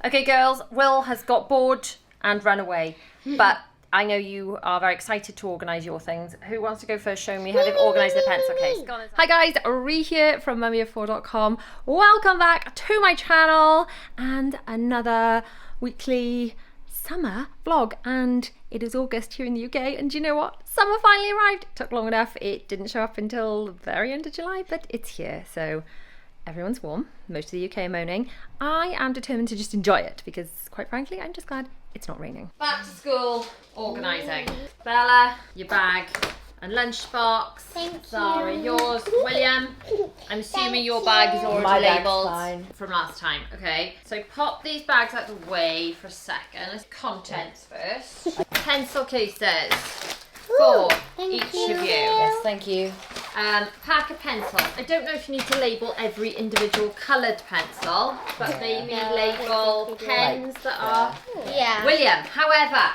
Okay, girls, Will has got bored and run away, but I know you are very excited to organise your things. Who wants to go first? Show me how they've organised the pencil case. Hi guys, Ree here from mummyoffour.com. Welcome back to my channel and another weekly summer vlog. And it is August here in the UK, and do you know what? Summer finally arrived. It took long enough. It didn't show up until the very end of July, but it's here. So everyone's warm. Most of the UK are moaning. I am determined to just enjoy it because, quite frankly, I'm just glad it's not raining. Back to school organising. Bella, your bag and lunchbox. Thank Zara, you. yours. William, I'm assuming your bag is already My bag's labelled fine. from last time. Okay, so pop these bags out the way for a second. Let's contents first. Pencil cases for each of you. Yes, thank you. Pack of pencils. I don't know if you need to label every individual coloured pencil, but maybe label pens that are... Yeah. William, however,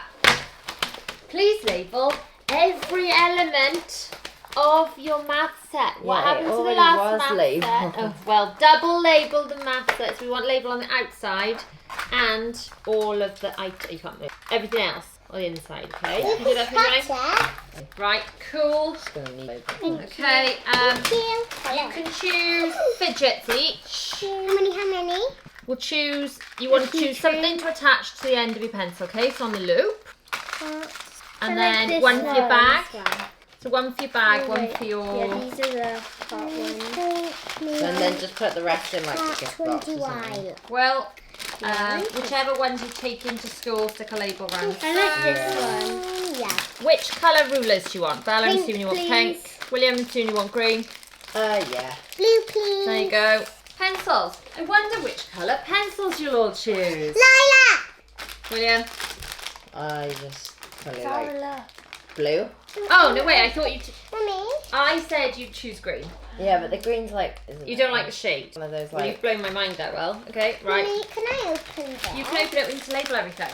please label every element of your math set. What Yeah, happened it to the already last was math labelled. set? Oh, well, double label the math sets. We want label on the outside and all of the items. You can't move. Everything else on the inside, okay? You can do that for me. Right, cool. Just gonna need Okay, you can choose fidgets each. How many? We'll choose, you want to choose something to attach to the end of your pencil case on the loop. And then one for your bag. So one for your bag, one for your... Yeah, these are the hot ones. And then just put the rest in like a gift box or something. Well, whichever ones you take into school, stick a label around. I like this one. Yeah. Which colour rulers do you want? Bella, I'm assuming you want Pink, pink. William, I'm assuming you want green. Yeah. Blue, please. There you go. Pencils. I wonder which colour pencils you'll all choose. Lilac. William? I just probably like blue. Oh, no, wait, I thought you... Mummy. I said you'd choose green. Yeah, but the green's like... You don't like the shade. One of those Well, like... you've blown my mind there, Will. Okay, right. Mummy, can I open this? You can open it, we need to label everything.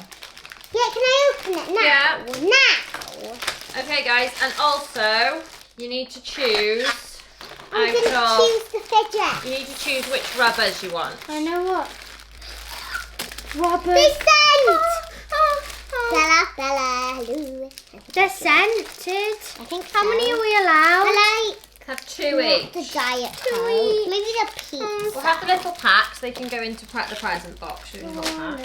Yeah, can I open it now? Yeah. Now. Okay, guys, and also, you need to choose I'm going to choose the fidget. You need to choose which rubbers you want. I know what. Rubber. They scent! Bella, hello. They're scented. I think How many are we allowed? I Have two like each. the diet coke. Maybe the peach. We'll have the little packs, they can go into the present box. Should we hold that?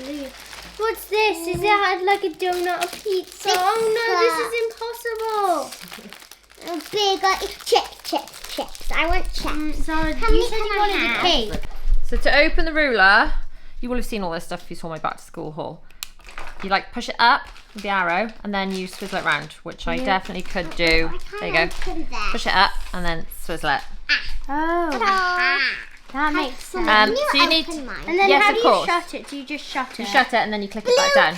What's this? Is it like a donut or pizza? Oh no, this is impossible. Bigger. Chips. I want chips. How many you said you wanted a cake. So to open the ruler, you will have seen all this stuff if you saw my back to school haul. You like push it up with the arrow and then you swizzle it round, which I definitely could do. There you go. Push it up and then swizzle it. Oh, that makes sense. So you need... And then yes, how of do course. you shut it? Do you just shut it? You shut it and then you click it back down.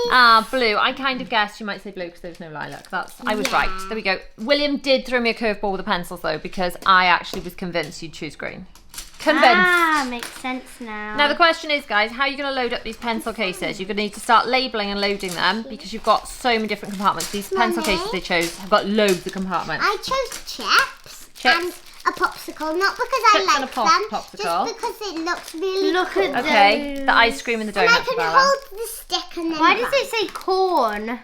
Ah, blue. I kind of guessed you might say blue because there was no lilac. I was right. There we go. William did throw me a curveball with the pencils though, because I actually was convinced you'd choose green. Convinced. Ah, makes sense now. Now the question is, guys, how are you going to load up these pencil cases? You're going to need to start labelling and loading them because you've got so many different compartments. These pencil cases they chose have got loads of compartments. I chose chips and a popsicle, not because I Chips and like a them, popsicle. just because it looks really Look cool. at Okay, the ice cream and the And I donut, can Bella. hold the stick and then Why does it say corn?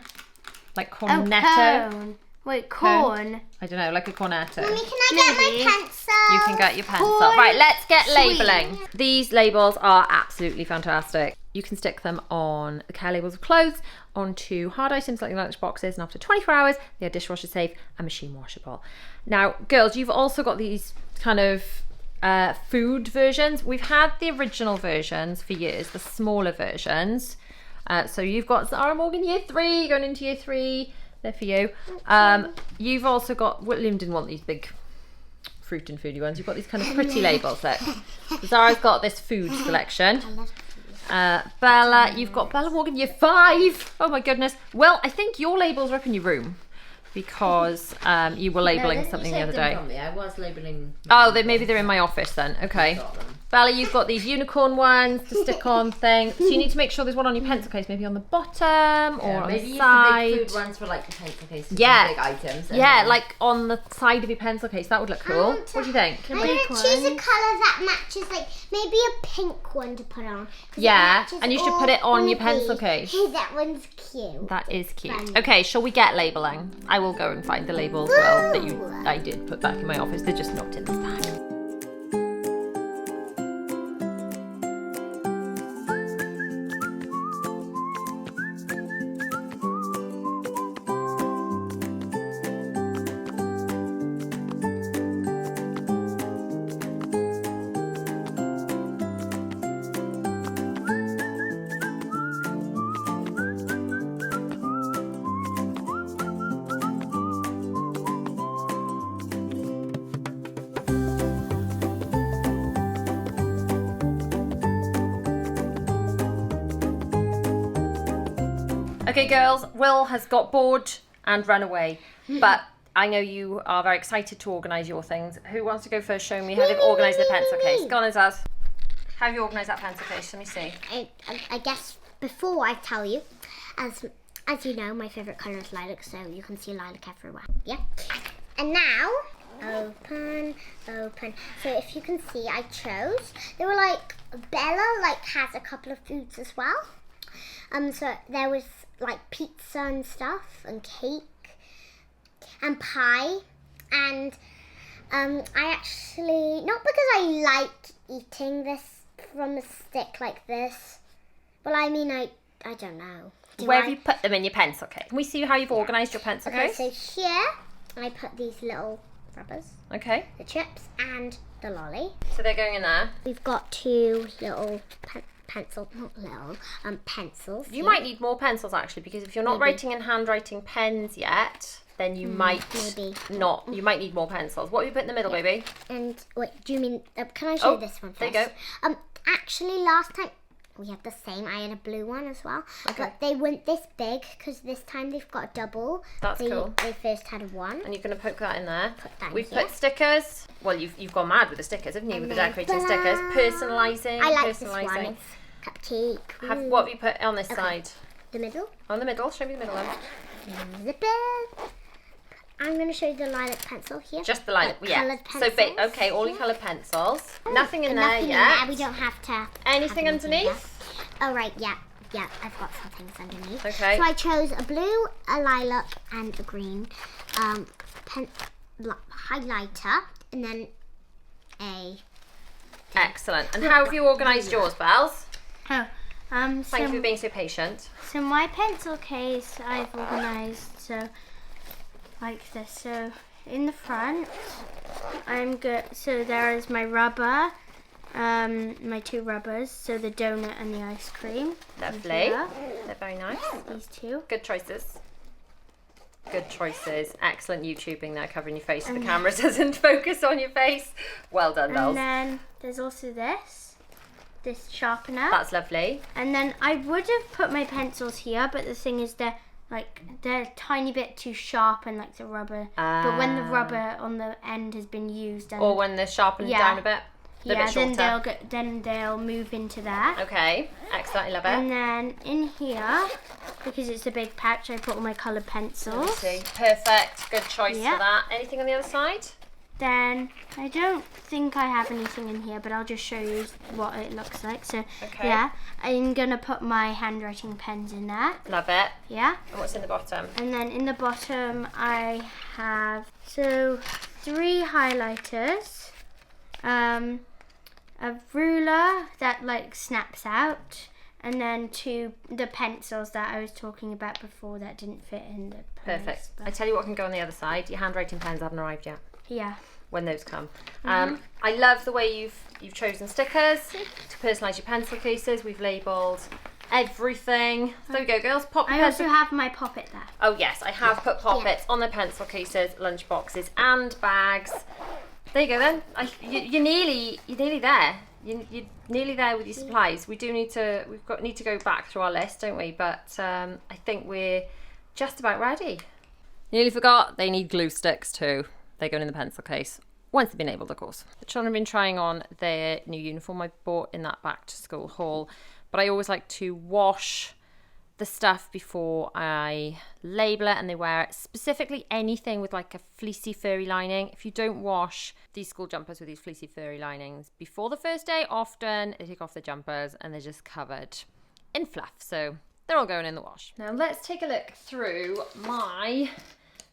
Like Oh, cornetto. cone. Wait, corn. I don't know, like a cornetto. Mummy, can I get Maybe. my pencil? You can get your pencil. Corn Right, let's get sweet. labelling. These labels are absolutely fantastic. You can stick them on the care labels of clothes, onto hard items like your lunch boxes, and after 24 hours, they are dishwasher safe and machine washable. Now, girls, you've also got these kind of food versions. We've had the original versions for years, the smaller versions. So you've got Zara Morgan year 3, going into year 3. They're for you. You've also got, William didn't want these big fruit and foodie ones. You've got these kind of pretty labels. Look. Zara's got this food selection. Bella, you've got Bella Morgan year 5. Oh my goodness. Well, I think your labels are up in your room because you were labelling something the other day. I was labelling. Oh, maybe they're in my office then. Okay. Bella, you've got these unicorn ones to stick on things. So you need to make sure there's one on your pencil case, maybe on the bottom or on maybe the use side. the big food ones for like the pencil cases. Yeah. Big items. and Yeah, then- like on the side of your pencil case. That would look cool. What do you think? I'm gonna choose a colour that matches, like maybe a pink one to put on. 'cause it Yeah, matches and you should all put it on one your of pencil these. case. Hey, that one's cute. That is cute. Fun. Okay, shall we get labelling? I will go and find the labels, well, that I did put back in my office. They're just not in this bag. Okay, girls, Will has got bored and run away, but I know you are very excited to organise your things. Who wants to go first? Show me how they've organised the pencil case. Go on, Azaz. How have you organised that pencil case? Let me see. I guess before I tell you, as you know, my favourite colour is lilac, so you can see lilac everywhere. Yeah. And now, open. So if you can see, I chose. They were like Bella, like has a couple of foods as well. So there was like pizza and stuff, and cake, and pie, and I actually, not because I like eating this from a stick like this, well, I mean, I don't know. Where have you put them in your pencil case? Can we see how you've organised your pencil Okay, case? so here I put these little rubbers, Okay, the chips, and the lolly. so they're going in there. We've got two little pencils. You might need more pencils actually, because if you're not writing in handwriting pens yet, then you might maybe not. You might need more pencils. What have you put in the middle, baby? And wait, do you mean? Can I show Oh, this one there first? you go. Actually, last time we had the same. I had a blue one as well, Okay. but they weren't this big because this time they've got a double. That's cool. They first had one. And you're going to poke that in there. Put that in We've here. put stickers. Well, you've gone mad with the stickers, haven't you? With the then decorating ta-da! stickers. Personalising. I like this personalising. one. It's cupcake. What have you put on this side? The middle. On the middle. Show me the middle one. Zip it. I'm going to show you the lilac pencil here. Just the lilac. Yeah. Coloured So, pencils. okay, all your coloured pencils. Nothing in And there nothing yet. in there. We don't have to. Anything have anything underneath? there. Oh right, yeah. I've got some things underneath. Okay. So I chose a blue, a lilac, and a green highlighter, and then a. Excellent. And how have you organised yours, Bells? Oh, Thank you for being so patient. so my pencil case I've organised so like this. So in the front, I'm good. So there is my rubber, my two rubbers. So the donut and the ice cream. Lovely. Yeah. They're very nice. These two. Good choices. Good choices. Excellent YouTubing there, covering your face so the camera doesn't focus on your face. Well done, Bells. And then there's also this sharpener. That's lovely. And then I would have put my pencils here, but the thing is they're a tiny bit too sharp and like the rubber. But when the rubber on the end has been used, and Or when they're sharpened Yeah. down a bit. They're a yeah, bit shorter. then they'll move into that. Okay, excellent. I love And it. then in here, because it's a big pouch, I put all my coloured pencils. See, perfect. Good choice Yeah. for that. Anything on the other side? Then I don't think I have anything in here, but I'll just show you what it looks like. So Okay. yeah, I'm gonna put my handwriting pens in there. Love it. Yeah. And what's in the bottom? And then in the bottom, I have 3 highlighters, a ruler that like snaps out, and then the pencils that I was talking about before that didn't fit in the place. Perfect. But I tell you what can go on the other side. Your handwriting pens haven't arrived yet. yeah. When those come. I love the way you've chosen stickers to personalise your pencil cases. We've labelled everything. So there we go, girls. Pop your I also pencil. have my poppet there. Oh yes, I have put poppets on the pencil cases, lunch boxes, and bags. There you go then. You're nearly there. You're nearly there with your supplies. We do need to go back through our list, don't we? But I think we're just about ready. Nearly forgot. They need glue sticks too. They go in the pencil case. once they've been labelled, of course. The children have been trying on their new uniform I bought in that back to school haul, but I always like to wash the stuff before I label it and they wear it. Specifically anything with like a fleecy furry lining. If you don't wash these school jumpers with these fleecy furry linings before the first day, often they take off the jumpers and they're just covered in fluff. So they're all going in the wash. Now let's take a look through my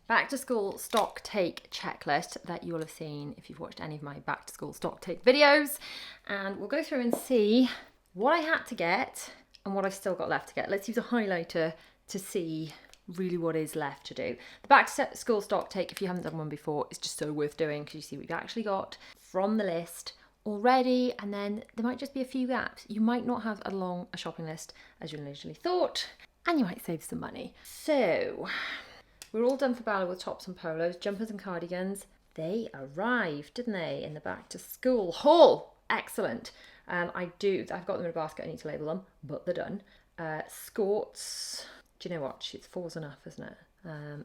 back to school stock take checklist that you will have seen if you've watched any of my back to school stock take videos. And we'll go through and see what I had to get and what I've still got left to get. Let's use a highlighter to see really what is left to do. The back to school stock take, if you haven't done one before, is just so worth doing because you see what you've actually got from the list already, and then there might just be a few gaps. You might not have as long a shopping list as you initially thought, and you might save some money. So we're all done for Bella with tops and polos, jumpers and cardigans. They arrived, didn't they, in the back to school haul. Excellent. I've got them in a basket, I need to label them, but they're done. Skirts, do you know what? 4's enough, isn't it?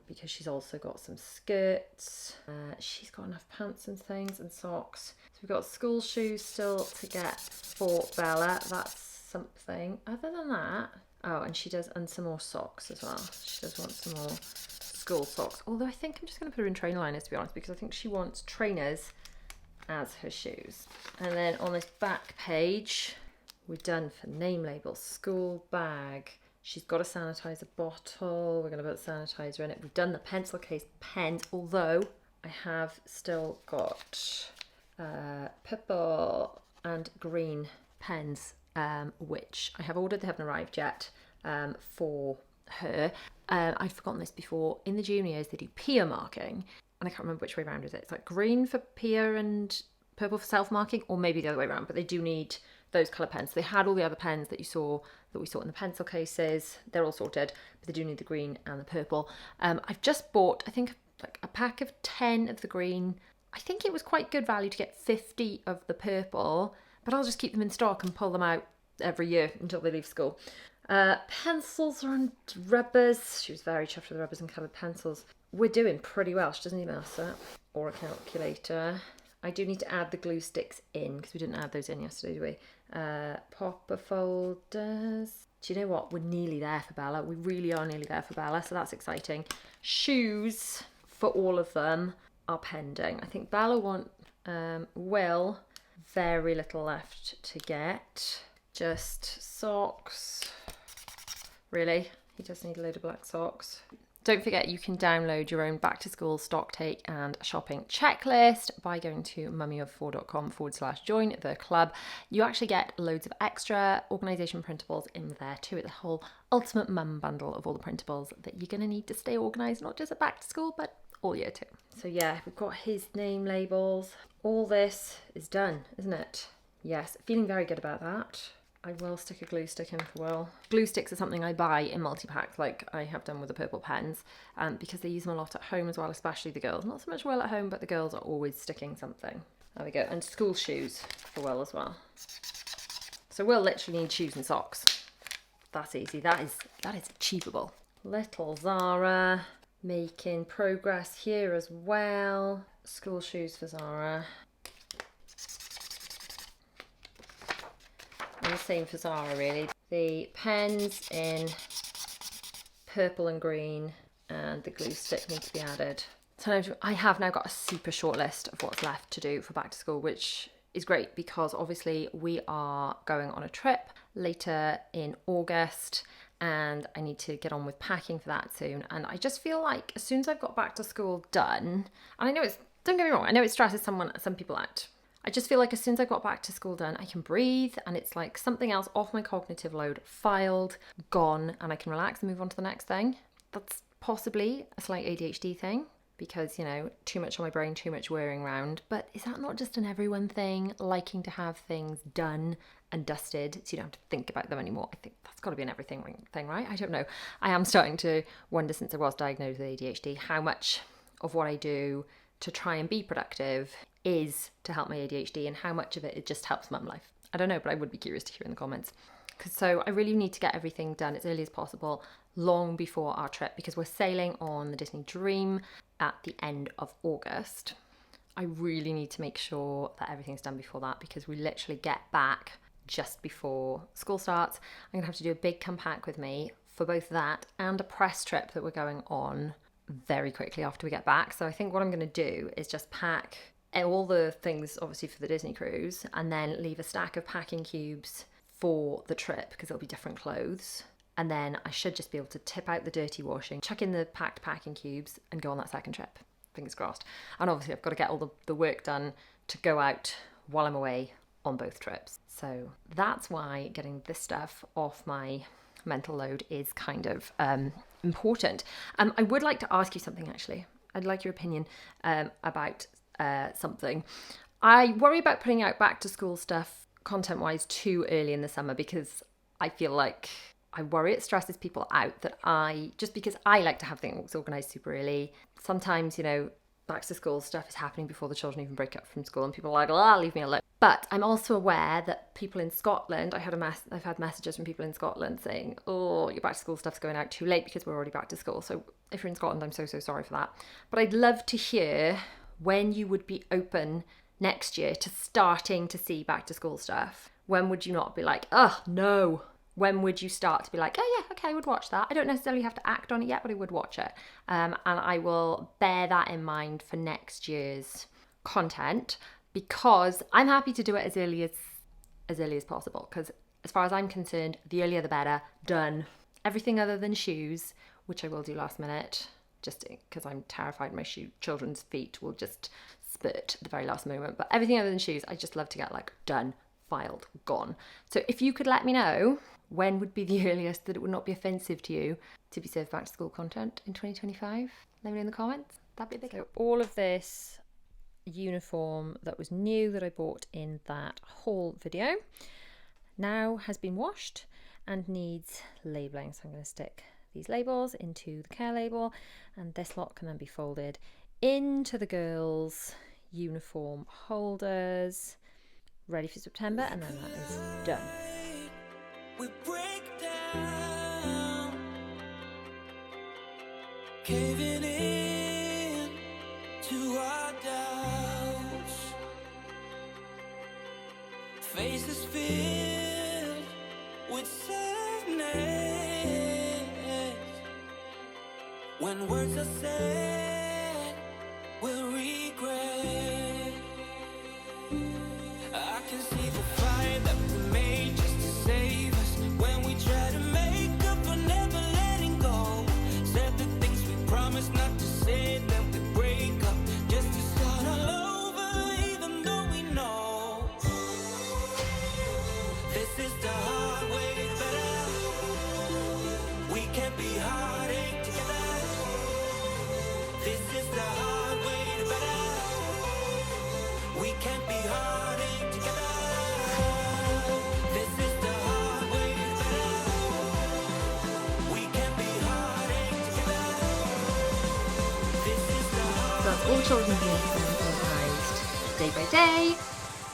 Because she's also got some skirts. She's got enough pants and things and socks. So we've got school shoes still to get for Bella. That's something. Other than that, and some more socks as well. She does want some more school socks. Although I think I'm just going to put her in trainer liners, to be honest, because I think she wants trainers as her shoes. And then on this back page, we're done for name labels, school bag. She's got a sanitizer bottle. We're going to put sanitizer in it. We've done the pencil case pens, although I have still got purple and green pens, which I have ordered. They haven't arrived yet for her. I'd forgotten this before. In the juniors, they do peer marking, and I can't remember which way around is it. It's like green for peer and purple for self-marking, or maybe the other way around, but they do need those colour pens. They had all the other pens that we saw in the pencil cases. They're all sorted, but they do need the green and the purple. I've just bought, I think, like a pack of 10 of the green. I think it was quite good value to get 50 of the purple, but I'll just keep them in stock and pull them out every year until they leave school. Pencils and rubbers. She was very chuffed with the rubbers and coloured pencils. We're doing pretty well. She doesn't need a mouse or a calculator. I do need to add the glue sticks in because we didn't add those in yesterday, did we? Popper folders. Do you know what? We're nearly there for Bella. We really are nearly there for Bella, so that's exciting. Shoes for all of them are pending. I think Bella will. Very little left to get. Just socks. Really? He does need a load of black socks. Don't forget you can download your own back to school stock take and shopping checklist by going to mummyof4.com/join the club. You actually get loads of extra organisation printables in there too. It's a whole ultimate mum bundle of all the printables that you're going to need to stay organised, not just at back to school, but all year too. So yeah, we've got his name labels. All this is done, isn't it? Yes, feeling very good about that. I will stick a glue stick in for Will. Glue sticks are something I buy in multi-packs like I have done with the purple pens because they use them a lot at home as well, especially the girls. Not so much Will at home, but the girls are always sticking something. There we go. And school shoes for Will as well. So Will literally needs shoes and socks. That's easy. That is achievable. Little Zara making progress here as well. School shoes for Zara. And the same for Zara really. The pens in purple and green and the glue stick need to be added. So I have now got a super short list of what's left to do for back to school, which is great because obviously we are going on a trip later in August and I need to get on with packing for that soon. And I just feel like as soon as I've got back to school done, and I know don't get me wrong, I know it stresses some people out. I just feel like as soon as I got back to school done, I can breathe and it's like something else off my cognitive load, filed, gone, and I can relax and move on to the next thing. That's possibly a slight ADHD thing because, too much on my brain, too much whirring around. But is that not just an everyone thing, liking to have things done and dusted so you don't have to think about them anymore? I think that's got to be an everything thing, right? I don't know. I am starting to wonder since I was diagnosed with ADHD how much of what I do to try and be productive is to help my ADHD and how much of it just helps mum life. I don't know, but I would be curious to hear in the comments. So I really need to get everything done as early as possible, long before our trip, because we're sailing on the Disney Dream at the end of August. I really need to make sure that everything's done before that, because we literally get back just before school starts. I'm gonna have to do a big come pack with me for both that and a press trip that we're going on very quickly after we get back. So I think what I'm gonna do is just pack all the things obviously for the Disney cruise, and then leave a stack of packing cubes for the trip, because it'll be different clothes. And then I should just be able to tip out the dirty washing, chuck in the packed packing cubes, and go on that second trip. Fingers crossed. And obviously I've got to get all the work done to go out while I'm away on both trips. So that's why getting this stuff off my mental load is kind of important. I would like to ask you something, actually. I'd like your opinion about something. I worry about putting out back to school stuff content-wise too early in the summer, because I feel like I worry it stresses people out that just because I like to have things organised super early. Sometimes, you know, back to school stuff is happening before the children even break up from school, and people are like, leave me alone. But I'm also aware that people in Scotland, I've had messages from people in Scotland saying, oh, your back to school stuff's going out too late because we're already back to school. So if you're in Scotland, I'm so sorry for that. But I'd love to hear when you would be open next year to starting to see back to school stuff. When would you not be like, oh no? When would you start to be like, oh yeah, okay, I would watch that. I don't necessarily have to act on it yet, but I would watch it. And I will bear that in mind for next year's content, because I'm happy to do it as early as possible. Because as far as I'm concerned, the earlier the better. Done. Everything other than shoes, which I will do last minute, just because I'm terrified my children's feet will just spurt at the very last moment. But everything other than shoes, I just love to get like done, filed, gone. So if you could let me know when would be the earliest that it would not be offensive to you to be served back to school content in 2025, let me know in the comments. That'd be a big help. So all of this uniform that was new that I bought in that haul video now has been washed and needs labelling. So I'm going to stick these labels into the care label, and this lot can then be folded into the girls' uniform holders, ready for September, and then that is done. We break down, caving in to our doubts, faces filled with sadness. When words are said, we'll regret. I can see the fire that we made just to save us. When we try to make up for never letting go, said the things we promised not to say, then we break up just to start all over, even though we know this is the hard way better. We can't be heartache together. This is the hard way better. We can't be heartache together. This is the hard way better. We can't be heartache together. This is the hard. So that's all the children's uniforms organised day by day.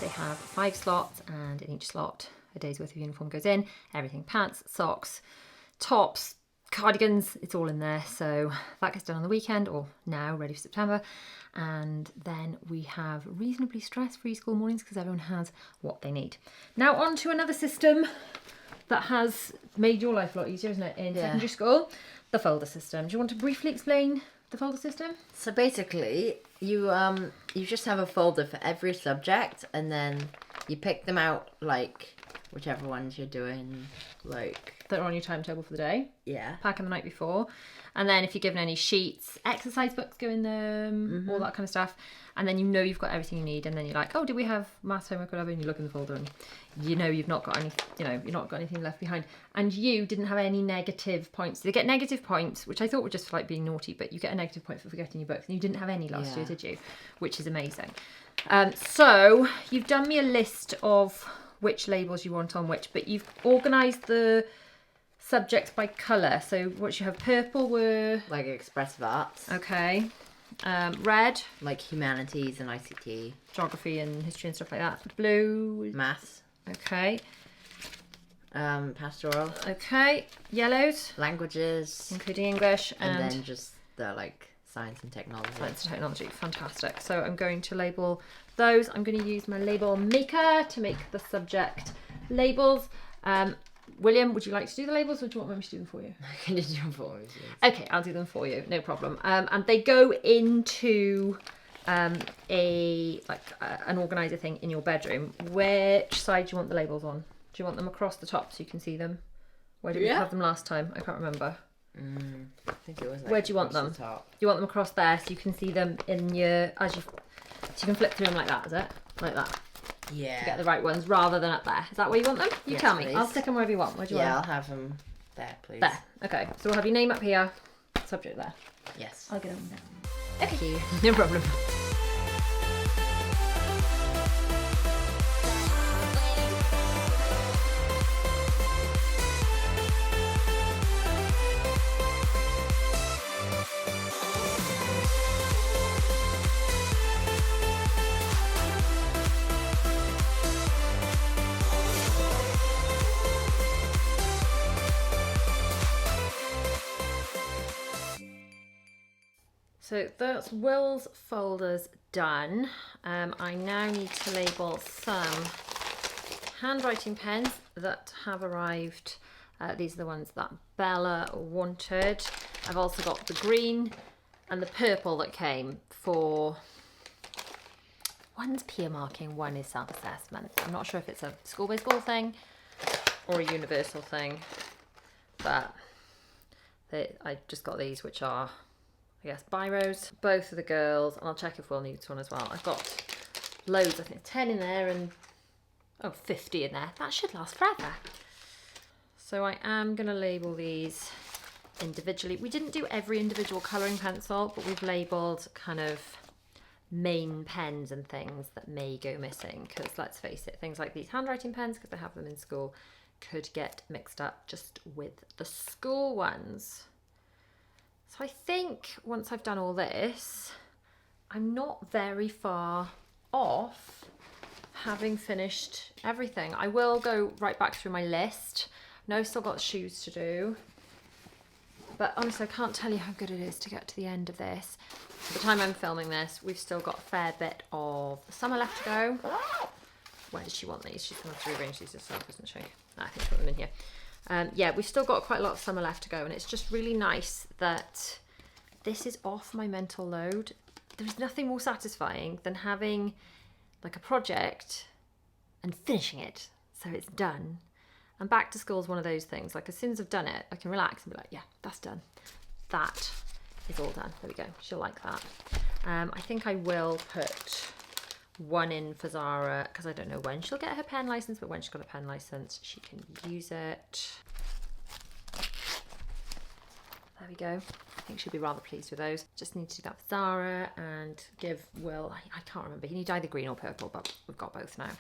They have 5 slots, and in each slot a day's worth of uniform goes in. Everything, pants, socks, tops, cardigans, it's all in there. So that gets done on the weekend, or now, ready for September. And then we have reasonably stress-free school mornings because everyone has what they need. Now on to another system that has made your life a lot easier, isn't it, in secondary school? The folder system. Do you want to briefly explain the folder system? So basically, you just have a folder for every subject, and then you pick them out, like whichever ones you're doing, like That are on your timetable for the day. yeah. Pack them the night before. And then if you're given any sheets, exercise books go in them, all that kind of stuff. And then you know you've got everything you need. And then you're like, oh, did we have maths homework or whatever? And you look in the folder and you know you've not got any, you've not got anything left behind. And you didn't have any negative points. They get negative points, which I thought were just for like being naughty, but you get a negative point for forgetting your books. And you didn't have any last year, did you? Which is amazing. So you've done me a list of which labels you want on which, but you've organised the subjects by colour. So what you have, purple were Like expressive arts, okay, red, like humanities and ICT, geography and history and stuff like that. Blue, maths, okay, pastoral, okay, yellows, languages, including English, and then just the like science and technology. Science and technology, fantastic. So I'm going to label those. I'm going to use my label maker to make the subject labels. William, would you like to do the labels, or do you want me to do them for you? Can you do them for me, please? Okay, I'll do them for you, no problem. And they go into an organizer thing in your bedroom. Which side do you want the labels on? Do you want them across the top so you can see them? Where did we have them last time? I can't remember. I think it was like Where do you want them? across the top. You want them across there so you can see them in your so you can flip through them like that, is it? Like that. Yeah. To get the right ones rather than up there. Is that where you want them? You Yes, tell me. please. I'll stick them wherever you want. Where do you Yeah, want I'll have them there, please. them? There. Okay. So we'll have your name up here, subject there. Yes. I'll get them down. Thank you. No problem. So that's Will's folders done. I now need to label some handwriting pens that have arrived. These are the ones that Bella wanted. I've also got the green and the purple that came for, one's peer marking, one is self-assessment. I'm not sure if it's a school-by-school thing or a universal thing, but I just got these, which are, I guess, biros. Both of the girls, and I'll check if Will needs one as well. I've got loads, I think 10 in there and 50 in there. That should last forever. So I am going to label these individually. We didn't do every individual colouring pencil, but we've labelled kind of main pens and things that may go missing, because let's face it, things like these handwriting pens, because I have them in school, could get mixed up just with the school ones. So I think once I've done all this, I'm not very far off having finished everything. I will go right back through my list. I know I've still got shoes to do, but honestly, I can't tell you how good it is to get to the end of this. At the time I'm filming this, we've still got a fair bit of summer left to go. Where does she want these? She's going to rearrange these herself, isn't she? I think she's got them in here. Yeah, we've still got quite a lot of summer left to go, and it's just really nice that this is off my mental load. There's nothing more satisfying than having like a project and finishing it so it's done. And back to school is one of those things, like as soon as I've done it, I can relax and be like, yeah, that's done. That is all done. There we go. She'll like that. I think I will put one in for Zara, because I don't know when she'll get her pen license, but when she's got a pen license, she can use it. There we go. I think she'll be rather pleased with those. Just need to do that for Zara and give Will, I can't remember, he needs either green or purple, but we've got both now.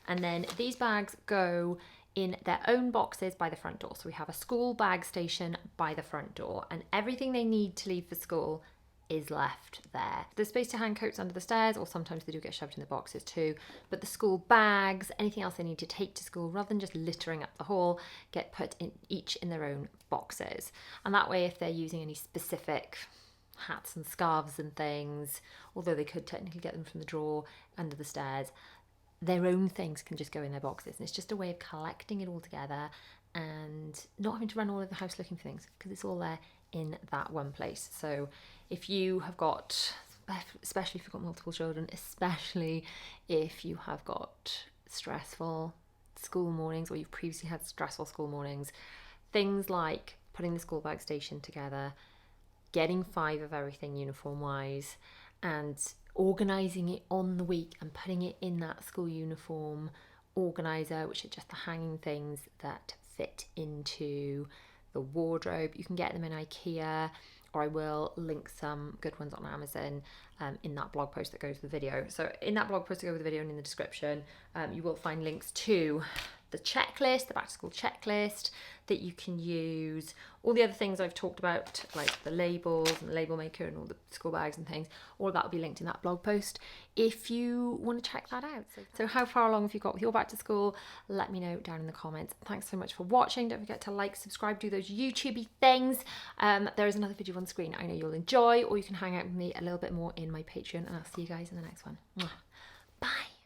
And then these bags go in their own boxes by the front door. So we have a school bag station by the front door, and everything they need to leave for school is left there. There's space to hang coats under the stairs, or sometimes they do get shoved in the boxes too, but the school bags, anything else they need to take to school, rather than just littering up the hall, get put in each in their own boxes. And that way, if they're using any specific hats and scarves and things, although they could technically get them from the drawer under the stairs, their own things can just go in their boxes. And it's just a way of collecting it all together and not having to run all over the house looking for things, because it's all there in that one place. So if you have got, especially if you've got multiple children, especially if you have got stressful school mornings, or you've previously had stressful school mornings, things like putting the school bag station together, getting 5 of everything uniform wise, and organising it on the week and putting it in that school uniform organiser, which are just the hanging things that fit into the wardrobe. You can get them in IKEA, or I will link some good ones on Amazon in that blog post that goes with the video. So in that blog post that goes with the video and in the description, you will find links to the checklist, the back to school checklist that you can use, all the other things I've talked about, like the labels and the label maker and all the school bags and things, all of that will be linked in that blog post if you want to check that out. So how far along have you got with your back to school? Let me know down in the comments. Thanks so much for watching. Don't forget to like, subscribe, do those YouTubey things. There is another video on screen I know you'll enjoy, or you can hang out with me a little bit more in my Patreon, and I'll see you guys in the next one. Mwah. Bye.